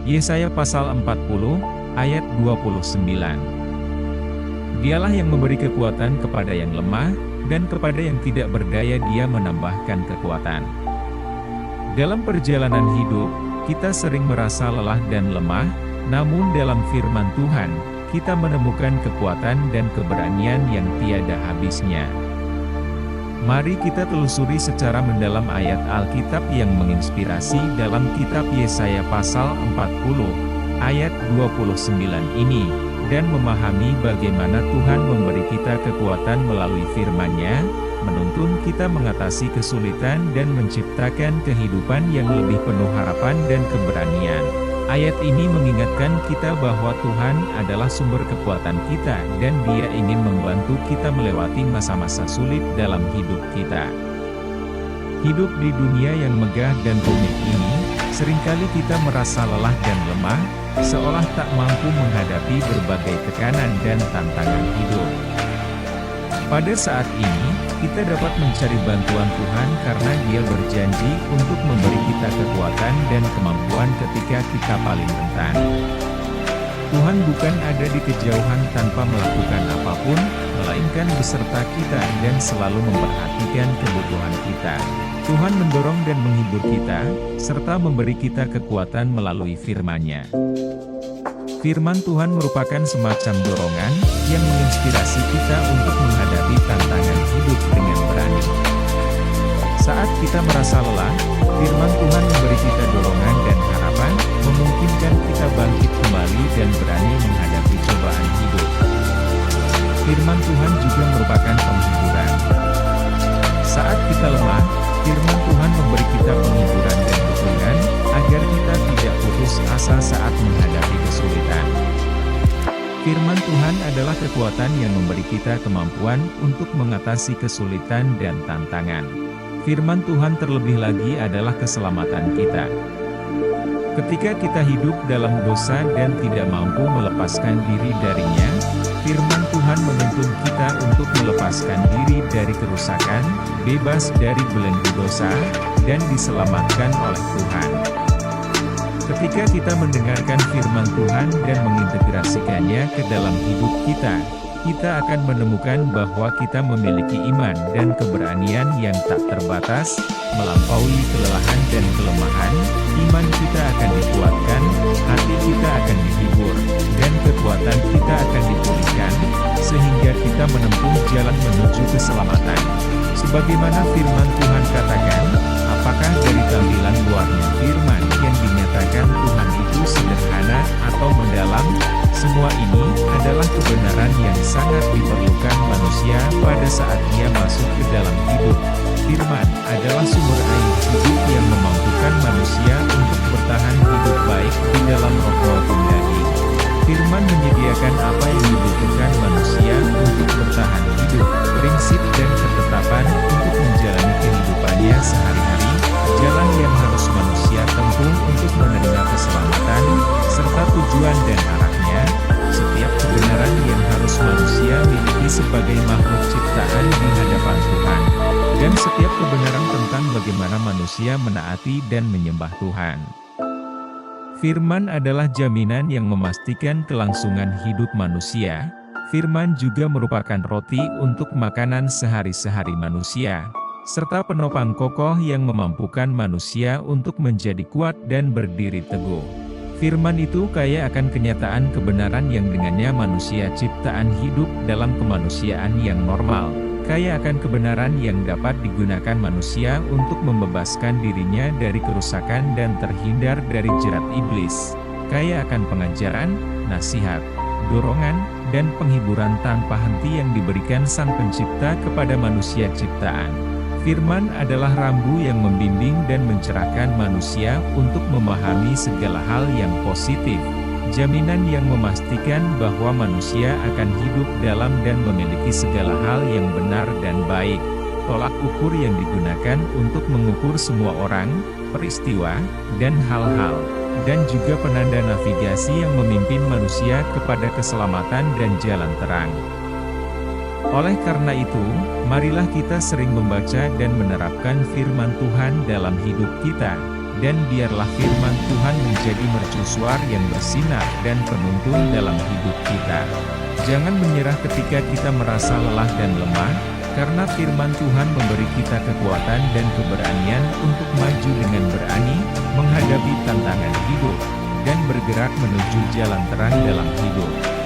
Yesaya pasal 40, ayat 29. Dialah yang memberi kekuatan kepada yang lemah, dan kepada yang tidak berdaya Dia menambahkan kekuatan. Dalam perjalanan hidup, kita sering merasa lelah dan lemah, namun dalam firman Tuhan, kita menemukan kekuatan dan keberanian yang tiada habisnya. Mari kita telusuri secara mendalam ayat Alkitab yang menginspirasi dalam kitab Yesaya pasal 40, ayat 29 ini, dan memahami bagaimana Tuhan memberi kita kekuatan melalui firman-Nya, menuntun kita mengatasi kesulitan dan menciptakan kehidupan yang lebih penuh harapan dan keberanian. Ayat ini mengingatkan kita bahwa Tuhan adalah sumber kekuatan kita dan Dia ingin membantu kita melewati masa-masa sulit dalam hidup kita. Hidup di dunia yang megah dan rumit ini, seringkali kita merasa lelah dan lemah, seolah tak mampu menghadapi berbagai tekanan dan tantangan hidup. Pada saat ini, kita dapat mencari bantuan Tuhan karena Dia berjanji untuk memberi kita kekuatan dan kemampuan ketika kita paling rentan. Tuhan bukan ada di kejauhan tanpa melakukan apapun, melainkan beserta kita dan selalu memperhatikan kebutuhan kita. Tuhan mendorong dan menghibur kita, serta memberi kita kekuatan melalui firman-Nya. Firman Tuhan merupakan semacam dorongan yang menginspirasi kita untuk menghadapi tantangan hidup dengan berani. Saat kita merasa lelah, firman Tuhan memberi kita dorongan dan harapan, memungkinkan kita bangkit kembali dan berani menghadapi cobaan hidup. Firman Tuhan juga merupakan penghiburan. Saat kita lemah, firman Tuhan memberi kita penghiburan dan dukungan, agar kita tidak putus asa saat menghadapi kesulitan. Firman Tuhan adalah kekuatan yang memberi kita kemampuan untuk mengatasi kesulitan dan tantangan. Firman Tuhan terlebih lagi adalah keselamatan kita. Ketika kita hidup dalam dosa dan tidak mampu melepaskan diri darinya, firman Tuhan menuntun kita untuk melepaskan diri dari kerusakan, bebas dari belenggu dosa, dan diselamatkan oleh Tuhan. Ketika kita mendengarkan firman Tuhan dan mengintegrasikannya ke dalam hidup kita akan menemukan bahwa kita memiliki iman dan keberanian yang tak terbatas, melampaui kelelahan dan kelemahan. Iman kita akan dikuatkan, hati kita akan dihibur, dan kekuatan kita akan dipulihkan, sehingga kita menempuh jalan menuju keselamatan. Sebagaimana firman Tuhan katakan, apakah dari tampilan luarnya firman yang dinyatakan Tuhan itu sederhana atau mendalam? Semua ini adalah kebenaran yang sangat diperlukan manusia pada saat dia masuk ke dalam hidup. Firman adalah sumber air hidup yang memampukan manusia untuk bertahan hidup baik di dalam roh maupun daging. Firman menyediakan apa yang dibutuhkan manusia untuk bertahan hidup, prinsip dan ketetapan untuk menjalani kehidupannya sehari-hari, jalan yang harus manusia tempuh untuk menerima keselamatan, serta tujuan dan arahnya, setiap kebenaran yang harus manusia miliki sebagai makhluk ciptaan di hadapan Tuhan, dan setiap kebenaran tentang bagaimana manusia menaati dan menyembah Tuhan. Firman adalah jaminan yang memastikan kelangsungan hidup manusia. Firman juga merupakan roti untuk makanan sehari-hari manusia, serta penopang kokoh yang memampukan manusia untuk menjadi kuat dan berdiri teguh. Firman itu kaya akan kenyataan kebenaran yang dengannya manusia ciptaan hidup dalam kemanusiaan yang normal, kaya akan kebenaran yang dapat digunakan manusia untuk membebaskan dirinya dari kerusakan dan terhindar dari jerat iblis, kaya akan pengajaran, nasihat, dorongan, dan penghiburan tanpa henti yang diberikan Sang Pencipta kepada manusia ciptaan. Firman adalah rambu yang membimbing dan mencerahkan manusia untuk memahami segala hal yang positif, jaminan yang memastikan bahwa manusia akan hidup dalam dan memiliki segala hal yang benar dan baik, tolak ukur yang digunakan untuk mengukur semua orang, peristiwa, dan hal-hal, dan juga penanda navigasi yang memimpin manusia kepada keselamatan dan jalan terang. Oleh karena itu, marilah kita sering membaca dan menerapkan firman Tuhan dalam hidup kita, dan biarlah firman Tuhan menjadi mercusuar yang bersinar dan penuntun dalam hidup kita. Jangan menyerah ketika kita merasa lelah dan lemah, karena firman Tuhan memberi kita kekuatan dan keberanian untuk maju dengan berani, menghadapi tantangan hidup, dan bergerak menuju jalan terang dalam hidup.